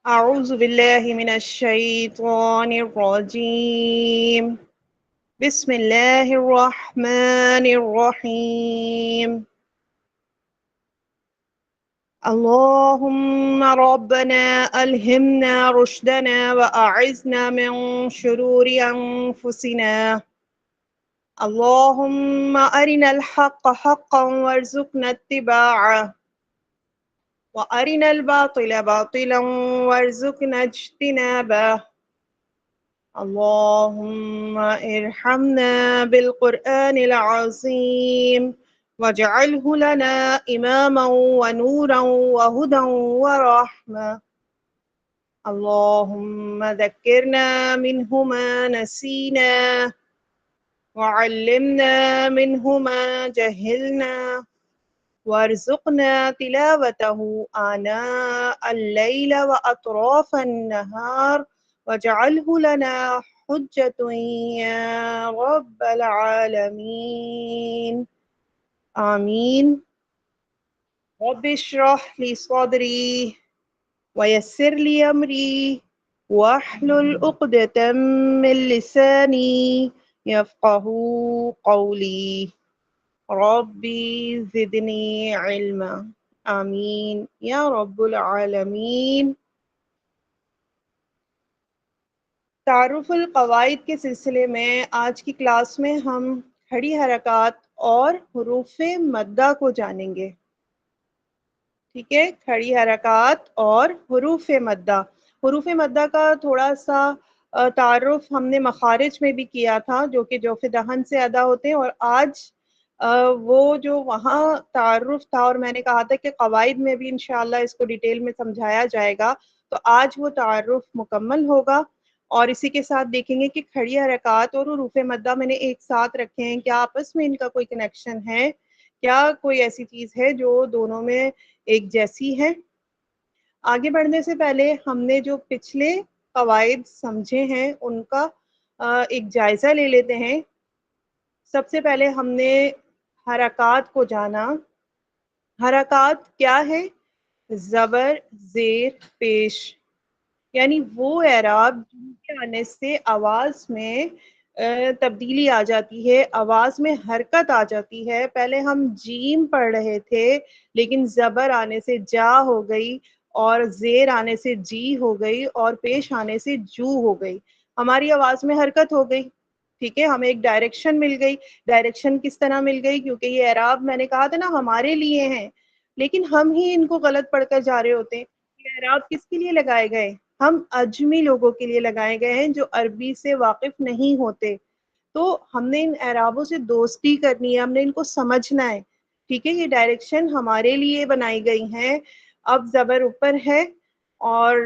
أعوذ بالله من الشيطان الرجيم بسم الله الرحمن الرحيم اللهم ربنا ألهمنا رشدنا وأعذنا من شرور أنفسنا اللهم أرنا الحق حقا وارزقنا اتباعه وأرنا الباطل باطلا وارزقنا اجتنابه اللهم ارحمنا بالقرآن العظيم واجعله لنا إماما ونورا وهدى ورحمة اللهم ذكرنا منه ما نسينا وعلمنا منه ما جهلنا وارزقنا تلاوته آناء الليل وأطراف النهار واجعله لنا حجة يا رب العالمين آمين رب اشرح لي صدري ويسر لي أمري واحلل عقدة من لساني يفقه قولي ربی زدنی علما آمین یا رب العالمین۔ تعارف القواعد کے سلسلے میں آج کی کلاس میں ہم کھڑی حرکات اور حروف مدہ کو جانیں گے۔ ٹھیک ہے، کھڑی حرکات اور حروف مدہ۔ حروف مدہ کا تھوڑا سا تعارف ہم نے مخارج میں بھی کیا تھا، جو کہ جوف دہن سے ادا ہوتے ہیں، اور آج وہ جو وہاں تعارف تھا اور میں نے کہا تھا کہ قواعد میں بھی انشاءاللہ اس کو ڈیٹیل میں سمجھایا جائے گا، تو آج وہ تعارف مکمل ہوگا۔ اور اسی کے ساتھ دیکھیں گے کہ کھڑی حرکات اور حروف مدہ میں نے ایک ساتھ رکھے ہیں، کیا آپس میں ان کا کوئی کنیکشن ہے، کیا کوئی ایسی چیز ہے جو دونوں میں ایک جیسی ہے۔ آگے بڑھنے سے پہلے ہم نے جو پچھلے قواعد سمجھے ہیں ان کا ایک جائزہ لے لیتے ہیں۔ سب سے پہلے ہم نے حرکات کو جانا۔ حرکات کیا ہے؟ زبر، زیر، پیش، یعنی وہ اعراب جن کے آنے سے آواز میں تبدیلی آ جاتی ہے، آواز میں حرکت آ جاتی ہے۔ پہلے ہم جیم پڑھ رہے تھے لیکن زبر آنے سے جا ہو گئی، اور زیر آنے سے جی ہو گئی، اور پیش آنے سے جو ہو گئی، ہماری آواز میں حرکت ہو گئی۔ ٹھیک ہے، ہمیں ایک ڈائریکشن مل گئی۔ ڈائریکشن کس طرح مل گئی؟ کیونکہ یہ اعراب میں نے کہا تھا نا ہمارے لیے ہیں، لیکن ہم ہی ان کو غلط پڑھ کر جا رہے ہوتے ہیں۔ یہ اعراب کس کے لیے لگائے گئے؟ ہم اجمی لوگوں کے لیے لگائے گئے ہیں جو عربی سے واقف نہیں ہوتے۔ تو ہم نے ان اعرابوں سے دوستی کرنی ہے، ہم نے ان کو سمجھنا ہے۔ ٹھیک ہے، یہ ڈائریکشن ہمارے لیے بنائی گئی ہیں۔ اب زبر اوپر ہے، اور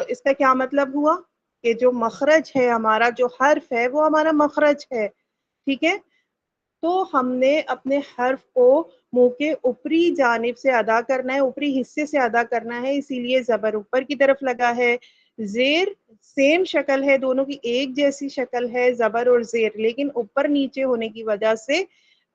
اس کا کیا مطلب ہوا کہ جو مخرج ہے، ہمارا جو حرف ہے وہ ہمارا مخرج ہے۔ ٹھیک ہے، تو ہم نے اپنے حرف کو منہ کے اوپری جانب سے ادا کرنا ہے، اوپری حصے سے ادا کرنا ہے، اسی لیے زبر اوپر کی طرف لگا ہے۔ زیر سیم شکل ہے، دونوں کی ایک جیسی شکل ہے زبر اور زیر، لیکن اوپر نیچے ہونے کی وجہ سے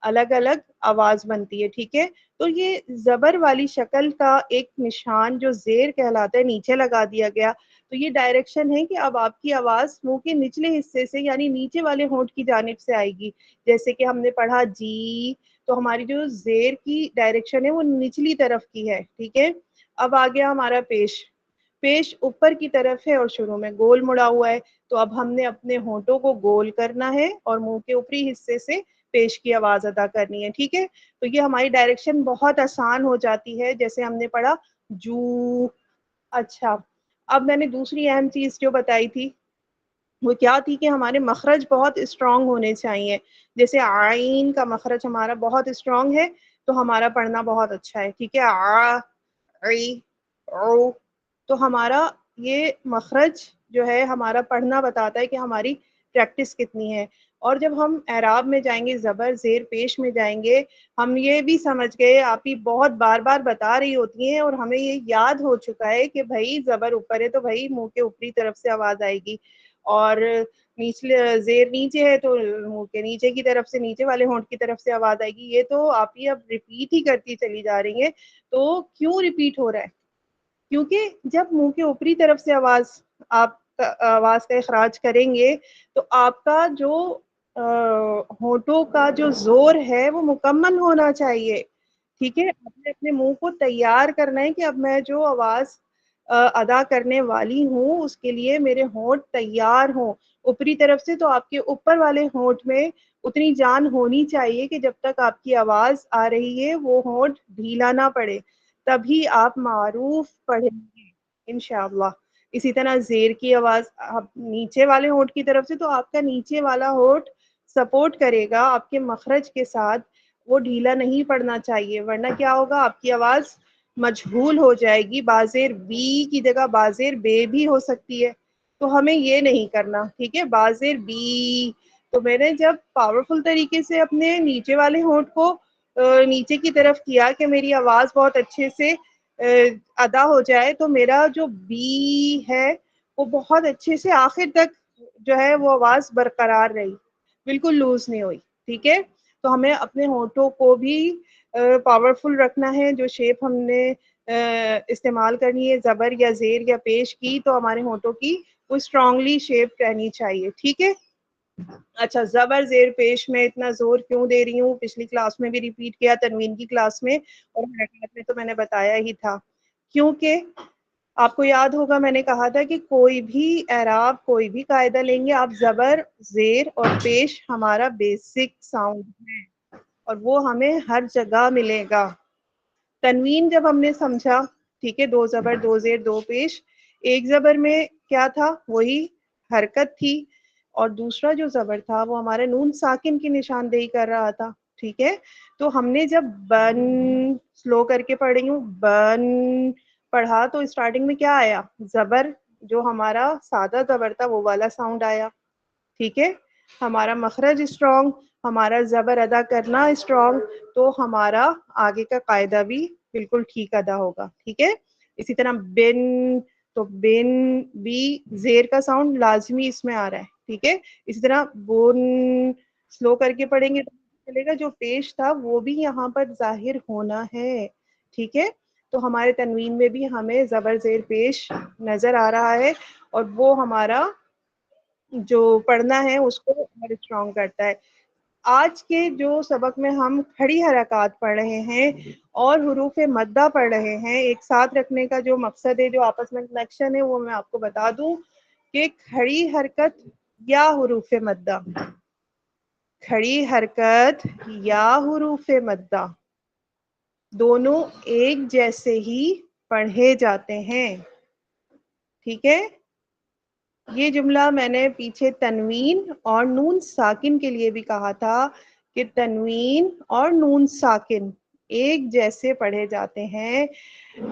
الگ الگ آواز بنتی ہے۔ ٹھیک ہے، تو یہ زبر والی شکل کا ایک نشان جو زیر کہلاتا ہے نیچے لگا دیا گیا۔ تو یہ ڈائریکشن ہے کہ اب آپ کی آواز منہ کے نچلے حصے سے یعنی نیچے والے ہونٹ کی جانب سے آئے گی۔ جیسے کہ ہم نے پڑھا جی، تو ہماری جو زیر کی ڈائریکشن ہے وہ نچلی طرف کی ہے۔ ٹھیک ہے، اب آ گیا ہمارا پیش۔ پیش اوپر کی طرف ہے اور شروع میں گول مڑا ہوا ہے، تو اب ہم نے اپنے ہونٹوں کو گول کرنا ہے اور منہ کے اوپری حصے سے پیش کی آواز ادا کرنی ہے۔ ٹھیک ہے، تو یہ ہماری ڈائریکشن بہت آسان ہو جاتی ہے، جیسے ہم نے پڑھا جو۔ اچھا، اب میں نے دوسری اہم چیز جو بتائی تھی وہ کیا تھی کہ ہمارے مخرج بہت اسٹرانگ ہونے چاہیے۔ جیسے آئین کا مخرج ہمارا بہت اسٹرانگ ہے تو ہمارا پڑھنا بہت اچھا ہے۔ ٹھیک ہے، آ، عی، او، تو ہمارا یہ مخرج جو ہے ہمارا پڑھنا بتاتا ہے کہ ہماری پریکٹس کتنی ہے۔ اور جب ہم اعراب میں جائیں گے، زبر زیر پیش میں جائیں گے، ہم یہ بھی سمجھ گئے، آپ ہی بہت بار بار بتا رہی ہوتی ہیں اور ہمیں یہ یاد ہو چکا ہے کہ بھائی زبر اوپر ہے تو بھائی منہ کے اوپری طرف سے آواز آئے گی، اور نیچلے زیر نیچے ہے تو منہ کے نیچے کی طرف سے، نیچے والے ہونٹ کی طرف سے آواز آئے گی۔ یہ تو آپ ہی اب ریپیٹ ہی کرتی چلی جا رہی ہیں، تو کیوں ریپیٹ ہو رہا ہے؟ کیونکہ جب منہ کے اوپری طرف سے آپ آواز کا اخراج کریں گے تو آپ کا جو ہونٹوں کا جو زور ہے وہ مکمل ہونا چاہیے. ٹھیک ہے، آپ نے اپنے منہ کو تیار کرنا ہے کہ اب میں جو آواز ادا کرنے والی ہوں اس کے لیے میرے ہونٹ تیار ہوں. اوپری طرف سے تو آپ کے اوپر والے ہونٹ میں اتنی جان ہونی چاہیے کہ جب تک آپ کی آواز آ رہی ہے وہ ہونٹ ڈھیلا نہ پڑے، تبھی آپ معروف پڑھیں گے انشاءاللہ. اسی طرح زیر کی آواز نیچے والے ہونٹ کی طرف سے تو آپ کا نیچے والا ہونٹ سپورٹ کرے گا آپ کے مخرج کے ساتھ، وہ ڈھیلا نہیں پڑنا چاہیے، ورنہ کیا ہوگا آپ کی آواز مجہول ہو جائے گی. بازیر بی کی جگہ بازیر بے بھی ہو سکتی ہے، تو ہمیں یہ نہیں کرنا. ٹھیک ہے، بازیر بی. تو میں نے جب پاورفل طریقے سے اپنے نیچے والے ہونٹ کو نیچے کی طرف کیا کہ میری آواز بہت اچھے سے ادا ہو جائے، تو میرا جو بی ہے وہ بہت اچھے سے آخر تک جو ہے وہ آواز برقرار رہی، بالکل لوز نہیں ہوئی. ٹھیک ہے، تو ہمیں اپنے ہونٹوں کو بھی پاورفل رکھنا ہے. جو شیپ ہم نے استعمال کرنی ہے زبر یا زیر یا پیش کی، تو ہمارے ہونٹوں کی وہ اسٹرانگلی شیپ رہنی چاہیے. ٹھیک ہے. اچھا، زبر زیر پیش میں اتنا زور کیوں دے رہی ہوں؟ پچھلی کلاس میں بھی ریپیٹ کیا، تنوین کی کلاس میں اور حرکات میں تو میں نے بتایا ہی تھا. کیونکہ آپ کو یاد ہوگا میں نے کہا تھا کہ کوئی بھی اعراب کوئی بھی قاعدہ لیں گے آپ، زبر زیر اور پیش ہمارا بیسک ساؤنڈ ہے اور وہ ہمیں ہر جگہ ملے گا. تنوین جب ہم نے سمجھا، ٹھیک ہے، 2 زبر 2 زیر 2 پیش، ایک زبر میں کیا تھا؟ وہی حرکت تھی، اور دوسرا جو زبر تھا وہ ہمارا نون ساکن کی نشاندہی کر رہا تھا. ٹھیک ہے، تو ہم نے جب بن سلو کر کے پڑھ رہی ہوں بن پڑھا تو اسٹارٹنگ میں کیا آیا؟ زبر، جو ہمارا سادہ زبر تھا وہ والا ساؤنڈ آیا. ٹھیک ہے، ہمارا مخرج اسٹرانگ، ہمارا زبر ادا کرنا اسٹرانگ، تو ہمارا آگے کا قاعدہ بھی بالکل ٹھیک ادا ہوگا. ٹھیک ہے. اسی طرح بن، تو بن بھی زیر کا ساؤنڈ لازمی اس میں آ رہا ہے. ٹھیک ہے. اسی طرح بن سلو کر کے پڑھیں گے تو چلے گا، جو پیش تھا وہ بھی یہاں پر ظاہر ہونا ہے. ٹھیک ہے، تو ہمارے تنوین میں بھی ہمیں زبر زیر پیش نظر آ رہا ہے، اور وہ ہمارا جو پڑھنا ہے اس کو اور اسٹرانگ کرتا ہے. آج کے جو سبق میں ہم کھڑی حرکات پڑھ رہے ہیں اور حروف مدہ پڑھ رہے ہیں، ایک ساتھ رکھنے کا جو مقصد ہے، جو آپس میں کنیکشن ہے، وہ میں آپ کو بتا دوں کہ کھڑی حرکت یا حروف مدہ، کھڑی حرکت یا حروف مدہ دونوں ایک جیسے ہی پڑھے جاتے ہیں. ٹھیک ہے، یہ جملہ میں نے پیچھے تنوین اور نون ساکن کے لیے بھی کہا تھا کہ تنوین اور نون ساکن ایک جیسے پڑھے جاتے ہیں.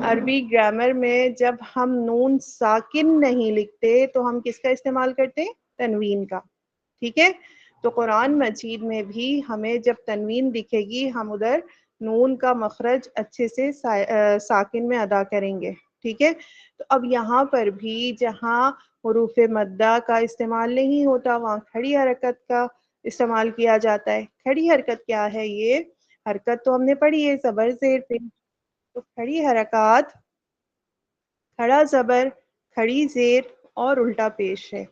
عربی گرامر میں جب ہم نون ساکن نہیں لکھتے تو ہم کس کا استعمال کرتے ہیں؟ تنوین کا. ٹھیک ہے، تو قرآن مجید میں بھی ہمیں جب تنوین دکھے گی ہم ادھر نون کا مخرج اچھے سے ساکن میں ادا کریں گے. ٹھیک ہے، تو اب یہاں پر بھی جہاں حروف مدہ کا استعمال نہیں ہوتا وہاں کھڑی حرکت کا استعمال کیا جاتا ہے. کھڑی حرکت کیا ہے؟ یہ حرکت تو ہم نے پڑھی ہے زبر زیر پیش، تو کھڑی حرکات کھڑا زبر، کھڑی زیر اور الٹا پیش ہے.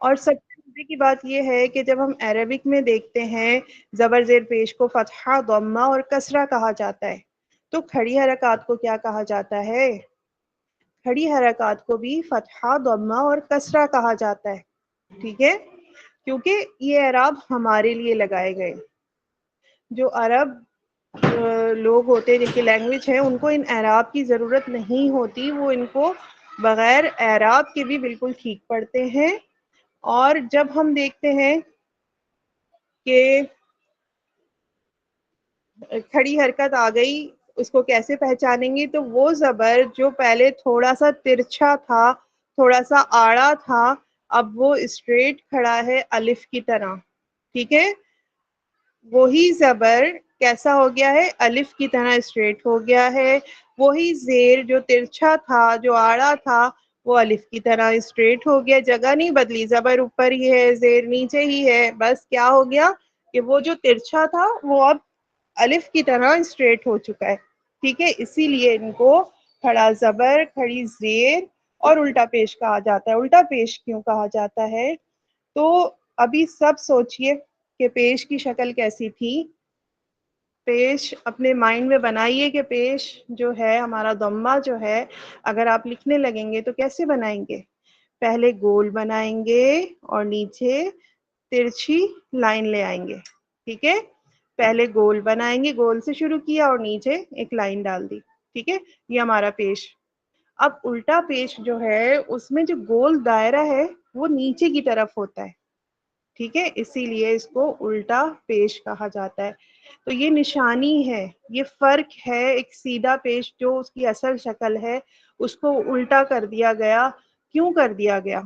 اور سب سے مزے کی بات یہ ہے کہ جب ہم عربک میں دیکھتے ہیں زبر زیر پیش کو فتحہ، ضمہ اور کسرہ کہا جاتا ہے، تو کھڑی حرکات کو کیا کہا جاتا ہے؟ کھڑی حرکات کو بھی فتحہ، ضمہ اور کسرہ کہا جاتا ہے. ٹھیک ہے، کیونکہ یہ اعراب ہمارے لیے لگائے گئے. جو عرب لوگ ہوتے ہیں جن کی لینگویج ہے ان کو ان اعراب کی ضرورت نہیں ہوتی، وہ ان کو بغیر اعراب کے بھی بالکل ٹھیک پڑھتے ہیں. اور جب ہم دیکھتے ہیں کہ کھڑی حرکت آ گئی اس کو کیسے پہچانیں گے، تو وہ زبر جو پہلے تھوڑا سا ترچھا تھا، تھوڑا سا آڑا تھا، اب وہ اسٹریٹ کھڑا ہے الف کی طرح. ٹھیک ہے، وہی زبر کیسا ہو گیا ہے؟ الف کی طرح اسٹریٹ ہو گیا ہے. وہی زیر جو ترچھا تھا، جو آڑا تھا، وہ الف کی طرح اسٹریٹ ہو گیا. جگہ نہیں بدلی، زبر اوپر ہی ہے، زیر نیچے ہی ہے، بس کیا ہو گیا کہ وہ جو ترچھا تھا وہ اب الف کی طرح اسٹریٹ ہو چکا ہے. ٹھیک ہے، اسی لیے ان کو کھڑا زبر، کھڑی زیر اور الٹا پیش کہا جاتا ہے. الٹا پیش کیوں کہا جاتا ہے؟ تو ابھی سب سوچئے کہ پیش کی شکل کیسی تھی. پیش اپنے مائنڈ میں بنائیے کہ پیش جو ہے ہمارا ضمہ جو ہے اگر آپ لکھنے لگیں گے تو کیسے بنائیں گے؟ پہلے گول بنائیں گے اور نیچے ترچھی لائن لے آئیں گے. ٹھیک ہے، پہلے گول بنائیں گے، گول سے شروع کیا اور نیچے ایک لائن ڈال دی. ٹھیک ہے، یہ ہمارا پیش. اب الٹا پیش جو ہے اس میں جو گول دائرہ ہے وہ نیچے کی طرف ہوتا ہے. ٹھیک ہے، اسی لیے اس کو الٹا پیش کہا جاتا ہے. تو یہ نشانی ہے، یہ فرق ہے. ایک سیدھا پیش جو اس کی اصل شکل ہے اس کو الٹا کر دیا گیا. کیوں کر دیا گیا؟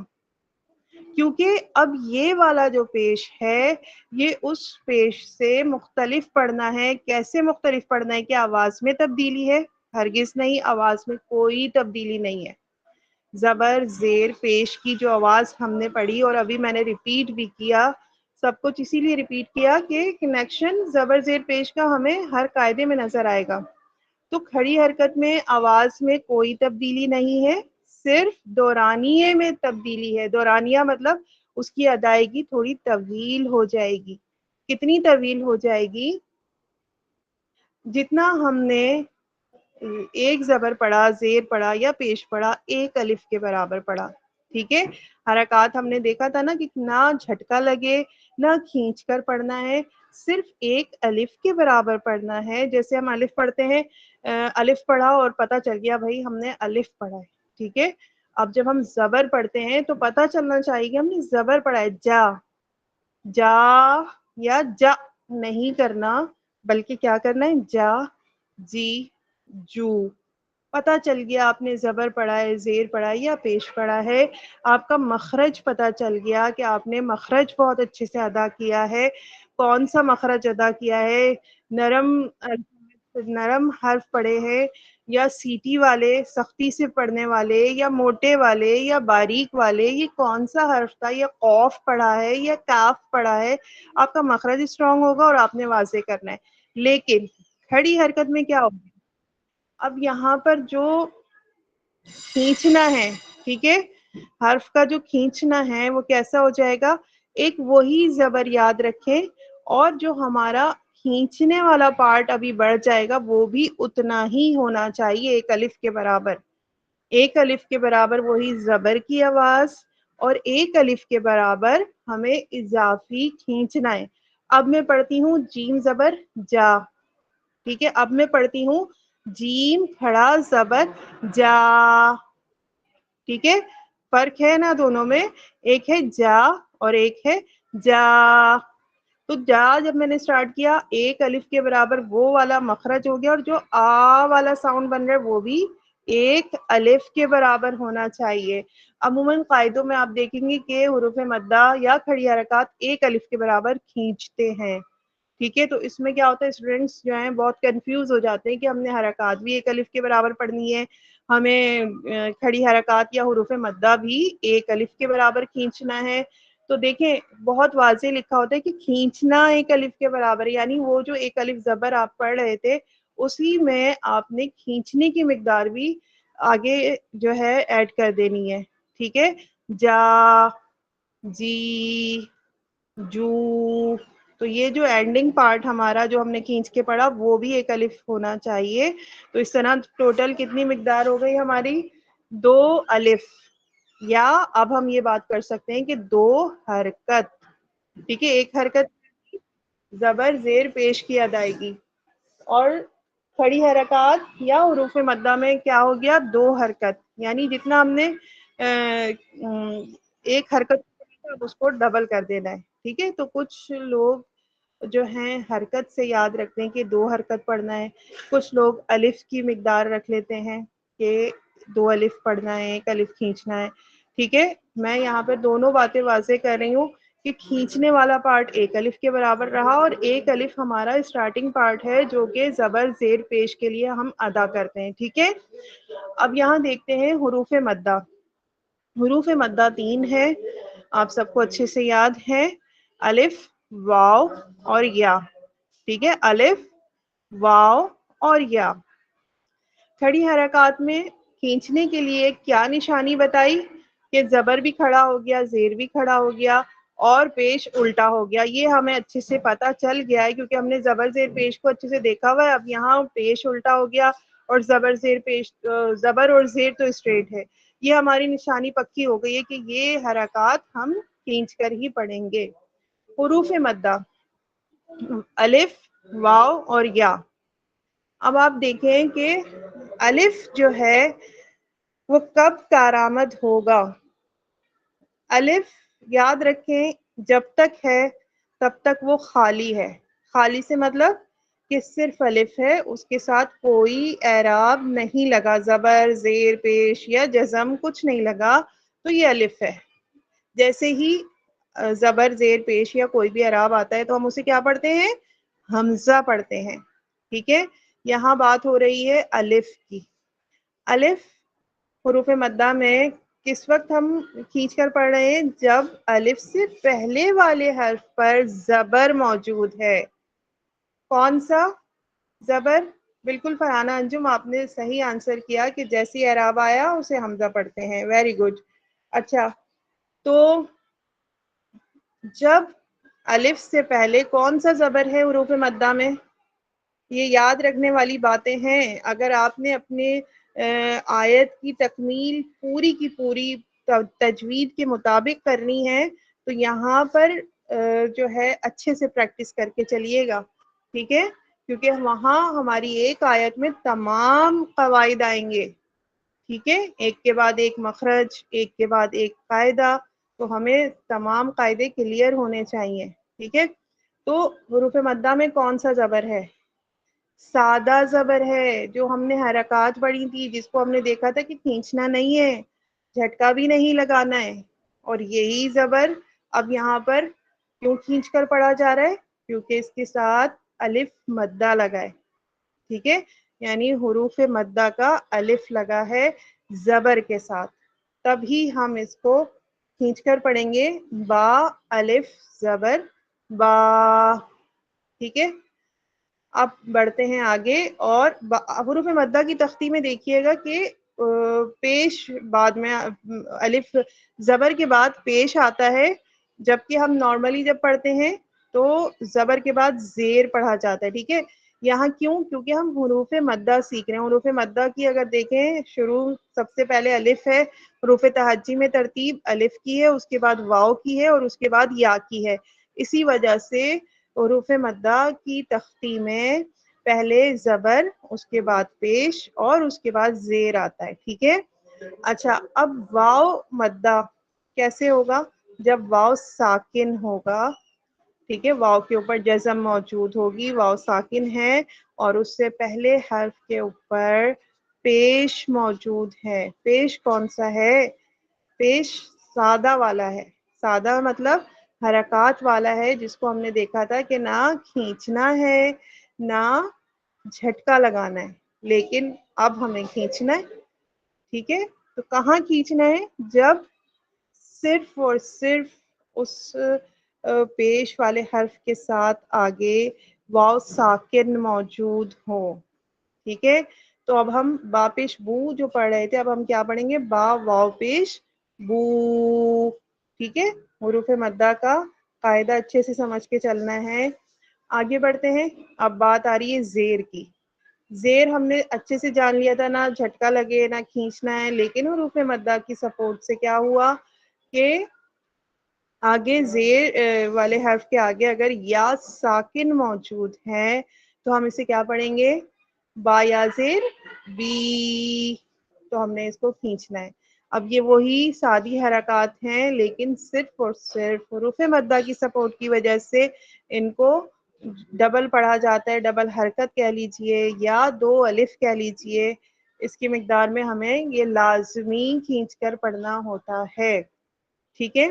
کیونکہ اب یہ والا جو پیش ہے یہ اس پیش سے مختلف پڑھنا ہے. کیسے مختلف پڑھنا ہے؟ کہ آواز میں تبدیلی ہے؟ ہرگز نہیں، آواز میں کوئی تبدیلی نہیں ہے. زبر زیر پیش کی جو آواز ہم نے پڑھی اور ابھی میں نے ریپیٹ بھی کیا، سب کچھ اسی لیے ریپیٹ کیا کہ کنیکشن زبر زیر پیش کا ہمیں ہر قاعدے میں نظر آئے گا. تو کھڑی حرکت میں آواز میں کوئی تبدیلی نہیں ہے، صرف دورانیے میں تبدیلی ہے. دورانیہ مطلب اس کی ادائیگی تھوڑی طویل ہو جائے گی. کتنی طویل ہو جائے گی؟ جتنا ہم نے ایک زبر پڑھا، زیر پڑھا یا پیش پڑھا، ایک الف کے برابر پڑھا. ٹھیک ہے، حرکات ہم نے دیکھا تھا نا کہ نہ جھٹکا لگے نہ کھینچ کر پڑھنا ہے، صرف ایک الف کے برابر پڑھنا ہے. جیسے ہم الف پڑھتے ہیں، الف پڑھا اور پتہ چل گیا بھائی ہم نے الف پڑھا ہے. ٹھیک ہے، اب جب ہم زبر پڑھتے ہیں تو پتہ چلنا چاہیے کہ ہم نے زبر پڑھا ہے. جا، جا یا جا نہیں کرنا، بلکہ کیا کرنا ہے؟ جا، جی، جو. پتہ چل گیا آپ نے زبر پڑھا ہے، زیر پڑھا ہے یا پیش پڑھا ہے. آپ کا مخرج پتہ چل گیا کہ آپ نے مخرج بہت اچھے سے ادا کیا ہے. کون سا مخرج ادا کیا ہے؟ نرم حرف پڑھے ہیں یا سیٹی والے، سختی سے پڑھنے والے، یا موٹے والے یا باریک والے. یہ کون سا حرف تھا؟ یا قوف پڑھا ہے یا کاف پڑھا ہے. آپ کا مخرج اسٹرانگ ہوگا اور آپ نے واضح کرنا ہے. لیکن کھڑی حرکت میں کیا ہوگا؟ اب یہاں پر جو کھینچنا ہے، ٹھیک ہے، حرف کا جو کھینچنا ہے وہ کیسا ہو جائے گا؟ ایک وہی زبر یاد رکھیں، اور جو ہمارا کھینچنے والا پارٹ ابھی بڑھ جائے گا وہ بھی اتنا ہی ہونا چاہیے، ایک الف کے برابر. ایک الف کے برابر وہی زبر کی آواز اور ایک الف کے برابر ہمیں اضافی کھینچنا ہے. اب میں پڑھتی ہوں جیم زبر جا. ٹھیک ہے، اب میں پڑھتی ہوں جیم کھڑا زبر جا. ٹھیک ہے، فرق ہے نا دونوں میں؟ ایک ہے جا اور ایک ہے جا. تو جا جب میں نے سٹارٹ کیا ایک الف کے برابر وہ والا مخرج ہو گیا، اور جو آ والا ساؤنڈ بن رہا ہے وہ بھی ایک الف کے برابر ہونا چاہیے. عموماً قاعدوں میں آپ دیکھیں گے کہ حروف مدہ یا کھڑی حرکات ایک الف کے برابر کھینچتے ہیں. ٹھیک ہے، تو اس میں کیا ہوتا ہے، اسٹوڈینٹس جو ہیں بہت کنفیوز ہو جاتے ہیں کہ ہم نے حرکات بھی ایک الف کے برابر پڑھنی ہے، ہمیں کھڑی حرکات یا حروف مدہ بھی ایک الف کے برابر کھینچنا ہے. تو دیکھیں بہت واضح لکھا ہوتا ہے کہ کھینچنا ایک الف کے برابر، یعنی وہ جو ایک الف زبر آپ پڑھ رہے تھے اسی میں آپ نے کھینچنے کی مقدار بھی آگے جو ہے ایڈ کر دینی ہے. ٹھیک ہے، جا، جی، جو. تو یہ جو اینڈنگ پارٹ ہمارا جو ہم نے کھینچ کے پڑھا وہ بھی ایک الف ہونا چاہیے. تو اس طرح ٹوٹل کتنی مقدار ہو گئی ہماری؟ 2 الف. یا اب ہم یہ بات کر سکتے ہیں کہ 2 حرکت. ٹھیک ہے، ایک حرکت زبر زیر پیش کی ادائیگی، اور کھڑی حرکات یا حروف مدہ میں کیا ہو گیا؟ 2 حرکت. یعنی جتنا ہم نے ایک حرکت اس کو ڈبل کر دینا ہے. ٹھیک ہے، تو کچھ لوگ جو ہیں حرکت سے یاد رکھتے ہیں کہ 2 حرکت پڑھنا ہے، کچھ لوگ الف کی مقدار رکھ لیتے ہیں کہ 2 الف پڑھنا ہے، 1 الف کھینچنا ہے. ٹھیک ہے، میں یہاں پہ دونوں باتیں واضح کر رہی ہوں کہ کھینچنے والا پارٹ 1 الف کے برابر رہا، اور 1 الف ہمارا اسٹارٹنگ پارٹ ہے جو کہ زبر زیر پیش کے لیے ہم ادا کرتے ہیں. ٹھیک ہے، اب یہاں دیکھتے ہیں حروف مدہ. حروف مدہ 3 ہے، آپ سب کو اچھے سے یاد ہے، الف، واو اور یا. ٹھیک ہے، الف، واو اور یا. کھڑی حرکات میں کھینچنے کے لیے کیا نشانی بتائی کہ زبر بھی کھڑا ہو گیا، زیر بھی کھڑا ہو گیا اور پیش الٹا ہو گیا. یہ ہمیں اچھے سے پتا چل گیا ہے کیونکہ ہم نے زبر زیر پیش کو اچھے سے دیکھا ہوا ہے. اب یہاں پیش الٹا ہو گیا اور زبر زیر پیش، زبر اور زیر تو اسٹریٹ ہے. یہ ہماری نشانی پکی ہو گئی ہے کہ یہ حرکات ہم کھینچ کر ہی پڑھیں گے. حروف مدہ الف، واو اور یا. اب آپ دیکھیں کہ الف جو ہے وہ کب کارآمد ہوگا. الف یاد رکھیں جب تک ہے تب تک وہ خالی ہے. خالی سے مطلب کہ صرف الف ہے، اس کے ساتھ کوئی اعراب نہیں لگا، زبر، زیر، پیش یا جزم کچھ نہیں لگا تو یہ الف ہے. جیسے ہی زبر، زیر، پیش یا کوئی بھی اعراب آتا ہے تو ہم اسے کیا پڑھتے ہیں؟ حمزہ پڑھتے ہیں. ٹھیک ہے، یہاں بات ہو رہی ہے الف کی. الف حروف مدہ میں کس وقت ہم کھینچ کر پڑھ رہے ہیں؟ جب الف سے پہلے والے حرف پر زبر موجود ہے. کون سا زبر؟ بالکل فرحانہ انجم، آپ نے صحیح آنسر کیا کہ جیسی اعراب آیا اسے حمزہ پڑھتے ہیں. Very good. اچھا، تو جب الف سے پہلے کون سا زبر ہے حروف مدہ میں؟ یہ یاد رکھنے والی باتیں ہیں. اگر آپ نے اپنے آیت کی تکمیل پوری کی پوری تجوید کے مطابق کرنی ہے تو یہاں پر جو ہے اچھے سے پریکٹس کر کے چلیے گا. ٹھیک ہے، کیونکہ وہاں ہماری ایک آیت میں تمام قواعد آئیں گے. ٹھیک ہے، ایک کے بعد ایک مخرج، ایک کے بعد ایک قاعدہ، تو ہمیں تمام قاعدے کلیئر ہونے چاہیے. ٹھیک ہے، تو حروف مدہ میں کون سا زبر ہے؟ سادہ زبر ہے. جو ہم نے حرکات پڑھی تھی جس کو ہم نے دیکھا تھا کہ کھینچنا نہیں ہے، جھٹکا بھی نہیں لگانا ہے، اور یہی زبر اب یہاں پر کیوں کھینچ کر پڑھا جا رہا ہے؟ کیونکہ اس کے ساتھ الف مدہ لگا ہے. ٹھیک ہے، یعنی حروف مدہ کا الف لگا ہے زبر کے ساتھ، تبھی ہم اس کو کھینچ کر پڑھیں گے. با الف زبر با. ٹھیک ہے، اب بڑھتے ہیں آگے. اور حروف مدہ کی تختی میں دیکھیے گا کہ پیش بعد میں الف زبر کے بعد پیش آتا ہے، جبکہ ہم نارملی جب پڑھتے ہیں تو زبر کے بعد زیر پڑھا جاتا ہے. ٹھیک ہے، یہاں کیوں؟ کیونکہ ہم حروف مدہ سیکھ رہے ہیں. حروف مدہ کی اگر دیکھیں شروع سب سے پہلے الف ہے. حروف تہجی میں ترتیب الف کی ہے، اس کے بعد واو کی ہے اور اس کے بعد یا کی ہے. اسی وجہ سے حروف مدہ کی تختی میں پہلے زبر، اس کے بعد پیش اور اس کے بعد زیر آتا ہے. ٹھیک ہے، اچھا اب واو مدہ کیسے ہوگا؟ جب واو ساکن ہوگا. ٹھیک ہے، واو کے اوپر جزم موجود ہوگی، واو ساکن ہے اور اس سے پہلے حرف کے اوپر پیش موجود ہے. پیش کون سا ہے؟ پیش سادہ والا ہے. سادہ مطلب حرکات والا ہے، جس کو ہم نے دیکھا تھا کہ نہ کھینچنا ہے نہ جھٹکا لگانا ہے، لیکن اب ہمیں کھینچنا ہے. ٹھیک ہے، تو کہاں کھینچنا ہے؟ جب صرف اور صرف اس پیش والے حرف کے ساتھ آگے واو ساکن موجود ہو. ٹھیک ہے، تو اب ہم با پیش بو جو پڑھ رہے تھے اب ہم کیا پڑھیں گے؟ با واو پیش بو. ٹھیک ہے، حروف مدہ کا قاعدہ اچھے سے سمجھ کے چلنا ہے. آگے بڑھتے ہیں. اب بات آ رہی ہے زیر کی. زیر ہم نے اچھے سے جان لیا تھا، نہ جھٹکا لگے نہ کھینچنا ہے، لیکن حروف مدہ کی سپورٹ سے کیا ہوا کہ آگے زیر والے حرف کے آگے اگر یا ساکن موجود ہے تو ہم اسے کیا پڑھیں گے؟ با یا زیر بی. تو ہم نے اس کو کھینچنا ہے. اب یہ وہی سادی حرکات ہیں، لیکن صرف اور صرف حروف مدہ کی سپورٹ کی وجہ سے ان کو ڈبل پڑھا جاتا ہے. ڈبل حرکت کہہ لیجئے یا دو الف کہہ لیجئے. اس کی مقدار میں ہمیں یہ لازمی کھینچ کر پڑھنا ہوتا ہے. ٹھیک ہے،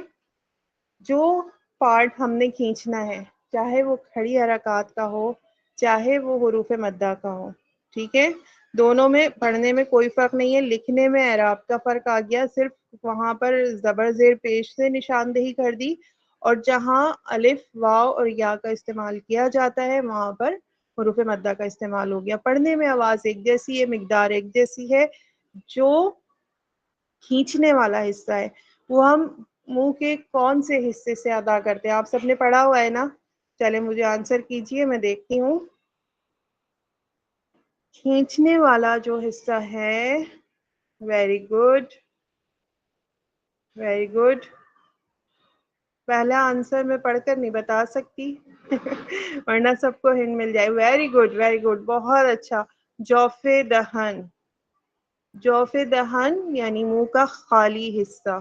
جو پارٹ ہم نے کھینچنا ہے چاہے وہ کھڑی حرکات کا ہو چاہے وہ حروف مدہ کا ہو. ٹھیک ہے، دونوں میں پڑھنے میں کوئی فرق نہیں ہے. لکھنے میں اعراب کا فرق آ گیا، صرف وہاں پر زبر زیر پیش سے نشاندہی کر دی، اور جہاں الف واو اور یا کا استعمال کیا جاتا ہے وہاں پر حروف مدہ کا استعمال ہو گیا. پڑھنے میں آواز ایک جیسی ہے, مقدار ایک جیسی ہے. جو کھینچنے والا حصہ ہے وہ ہم منہ کے کون سے حصے سے ادا کرتے ہیں؟ آپ سب نے پڑھا ہوا ہے نا؟ چلے مجھے آنسر کیجئے, میں دیکھتی ہوں. کھینچنے والا جو حصہ ہے, ویری گڈ ویری گڈ. پہلا آنسر میں پڑھ کر نہیں بتا سکتی ورنہ سب کو ہنٹ مل جائے. ویری گڈ ویری گڈ, بہت اچھا. جوف دہن. جوف دہن یعنی منہ کا خالی حصہ.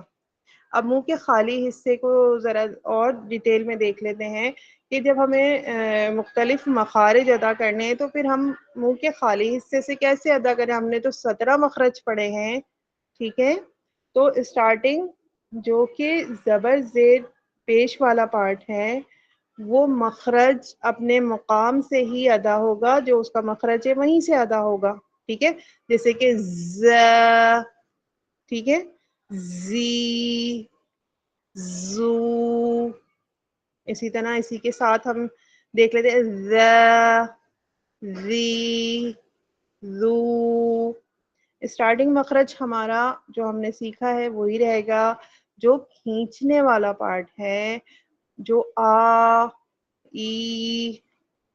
اب منہ کے خالی حصے کو ذرا اور ڈیٹیل میں دیکھ لیتے ہیں کہ جب ہمیں مختلف مخارج ادا کرنے ہیں تو پھر ہم منہ کے خالی حصے سے کیسے ادا کریں. ہم نے تو 17 مخرج پڑھے ہیں, ٹھیک ہے. تو اسٹارٹنگ جو کہ زبر زیر پیش والا پارٹ ہے وہ مخرج اپنے مقام سے ہی ادا ہوگا, جو اس کا مخرج ہے وہیں سے ادا ہوگا, ٹھیک ہے. جیسے کہ ز, ٹھیک ہے, زی, زو. اسی طرح اسی کے ساتھ ہم دیکھ لیتے ہیں ز, زی, زو. اسٹارٹنگ مخرج ہمارا جو ہم نے سیکھا ہے وہی رہے گا. جو کھینچنے والا پارٹ ہے, جو آ, ای,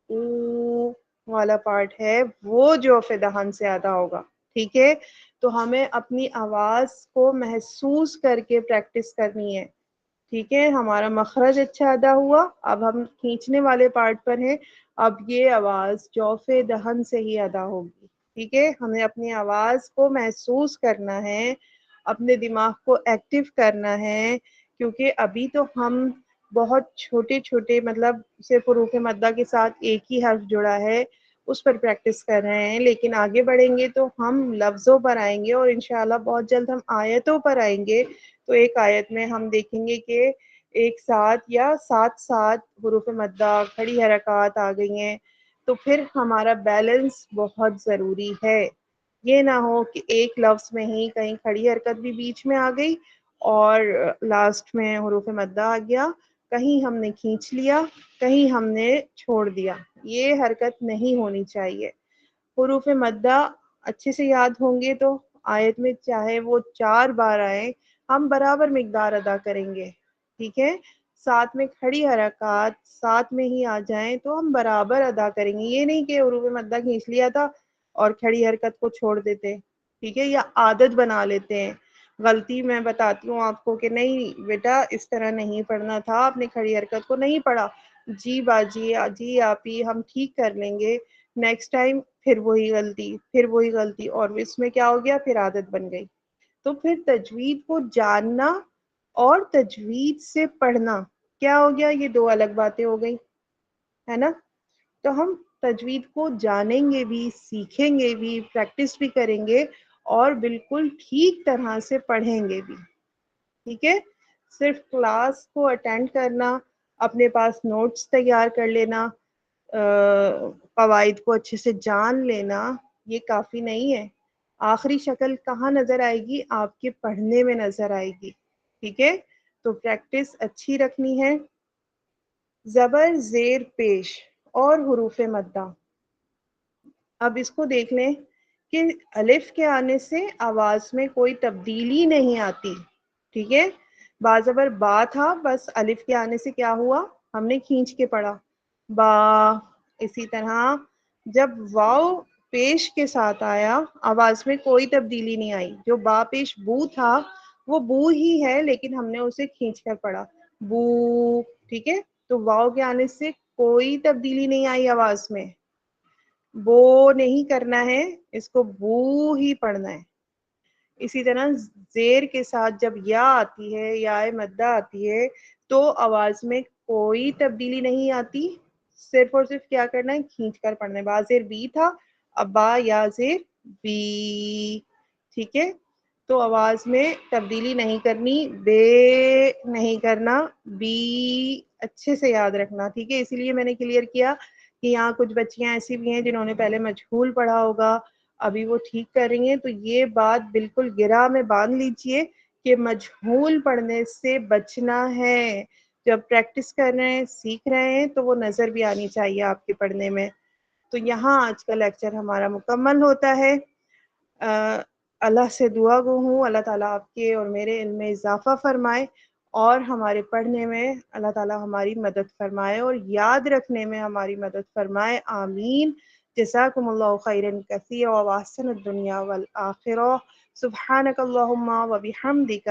او والا پارٹ ہے, وہ جوف دہن سے ادا ہوگا, ٹھیک ہے. تو ہمیں اپنی آواز کو محسوس کر کے پریکٹس کرنی ہے, ٹھیک ہے. ہمارا مخرج اچھا ادا ہوا, اب ہم کھینچنے والے پارٹ پر ہیں. اب یہ آواز جوف دہن سے ہی ادا ہوگی, ٹھیک ہے. ہمیں اپنی آواز کو محسوس کرنا ہے, اپنے دماغ کو ایکٹیو کرنا ہے, کیونکہ ابھی تو ہم بہت چھوٹے چھوٹے مطلب صرف حروف مدہ کے ساتھ ایک ہی حرف جڑا ہے اس پر پریکٹس کر رہے ہیں. لیکن آگے بڑھیں گے تو ہم لفظوں پر آئیں گے, اور انشاءاللہ بہت جلد ہم آیتوں پر آئیں گے. تو ایک آیت میں ہم دیکھیں گے کہ ایک ساتھ یا ساتھ ساتھ حروف مدہ کھڑی حرکات آ گئی ہیں. تو پھر ہمارا بیلنس بہت ضروری ہے. یہ نہ ہو کہ ایک لفظ میں ہی کہیں کھڑی حرکت بھی بیچ میں آ گئی اور لاسٹ میں حروف مدہ آ گیا, کہیں ہم نے کھینچ لیا, کہیں ہم نے چھوڑ دیا. یہ حرکت نہیں ہونی چاہیے. حروف مدہ اچھے سے یاد ہوں گے تو آیت میں چاہے وہ 4 بار آئے ہم برابر مقدار ادا کریں گے, ٹھیک ہے. ساتھ میں کھڑی حرکات ساتھ میں ہی آ جائیں تو ہم برابر ادا کریں گے. یہ نہیں کہ حروف مدہ کھینچ لیا تھا اور کھڑی حرکت کو چھوڑ دیتے, ٹھیک ہے, یا عادت بنا لیتے ہیں. غلطی میں بتاتی ہوں آپ کو کہ نہیں بیٹا اس طرح نہیں پڑھنا تھا, آپ نے کھڑی حرکت کو نہیں پڑھا. جی باجی, جی آپی, ہم ٹھیک کر لیں گے نیکسٹ ٹائم. پھر وہی غلطی, پھر وہی غلطی, اور اس میں کیا ہو گیا, پھر عادت بن گئی. تو پھر تجوید کو جاننا اور تجوید سے پڑھنا کیا ہو گیا, یہ 2 الگ باتیں ہو گئی, ہے نا. تو ہم تجوید کو جانیں گے بھی, سیکھیں گے بھی, پریکٹس بھی کریں گے, اور بالکل ٹھیک طرح سے پڑھیں گے بھی, ٹھیک ہے. صرف کلاس کو اٹینڈ کرنا, اپنے پاس نوٹس تیار کر لینا, قواعد کو اچھے سے جان لینا, یہ کافی نہیں ہے. آخری شکل کہاں نظر آئے گی, آپ کے پڑھنے میں نظر آئے گی, ٹھیک ہے. تو پریکٹس اچھی رکھنی ہے. زبر زیر پیش اور حروف مدہ, اب اس کو دیکھ لیں کہ الف کے آنے سے آواز میں کوئی تبدیلی نہیں آتی, ٹھیک ہے. با زبر با تھا, بس الف کے آنے سے کیا ہوا, ہم نے کھینچ کے پڑھا با. اسی طرح جب واو پیش کے ساتھ آیا آواز میں کوئی تبدیلی نہیں آئی. جو با پیش بو تھا وہ بو ہی ہے, لیکن ہم نے اسے کھینچ کر پڑھا بو, ٹھیک ہے. تو واو کے آنے سے کوئی تبدیلی نہیں آئی آواز میں. بو نہیں کرنا ہے, اس کو بو ہی پڑھنا ہے. اسی طرح زیر کے ساتھ جب یا آتی ہے, یا مدہ آتی ہے, تو آواز میں کوئی تبدیلی نہیں آتی, صرف اور صرف کیا کرنا ہے, کھینچ کر پڑھنا ہے. با زیر بی تھا, اب با یا زیر بی, ٹھیک ہے. تو آواز میں تبدیلی نہیں کرنی, بے نہیں کرنا, بی اچھے سے یاد رکھنا, ٹھیک ہے. اسی لیے میں نے کلیئر کیا کہ یہاں کچھ بچیاں ایسی بھی ہیں جنہوں نے پہلے مجہول پڑھا ہوگا, ابھی وہ ٹھیک کر رہی ہیں. تو یہ بات بالکل گرہ میں باندھ لیجئے کہ مجہول پڑھنے سے بچنا ہے. جب پریکٹس کر رہے ہیں, سیکھ رہے ہیں, تو وہ نظر بھی آنی چاہیے آپ کے پڑھنے میں. تو یہاں آج کا لیکچر ہمارا مکمل ہوتا ہے. اللہ سے دعا گو ہوں اللہ تعالیٰ آپ کے اور میرے علم میں اضافہ فرمائے اور ہمارے پڑھنے میں اللہ تعالیٰ ہماری مدد فرمائے اور یاد رکھنے میں ہماری مدد فرمائے. آمین. جزاکم اللہ خیرا کثیرا واحسن الدنیا والآخرہ. سبحانک اللہم وبحمدک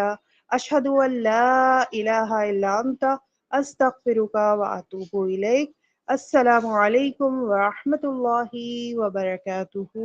اشہد ان لا الہ الا انت استغفرک واتوب الیک. السلام علیکم ورحمۃ اللہ وبرکاتہ.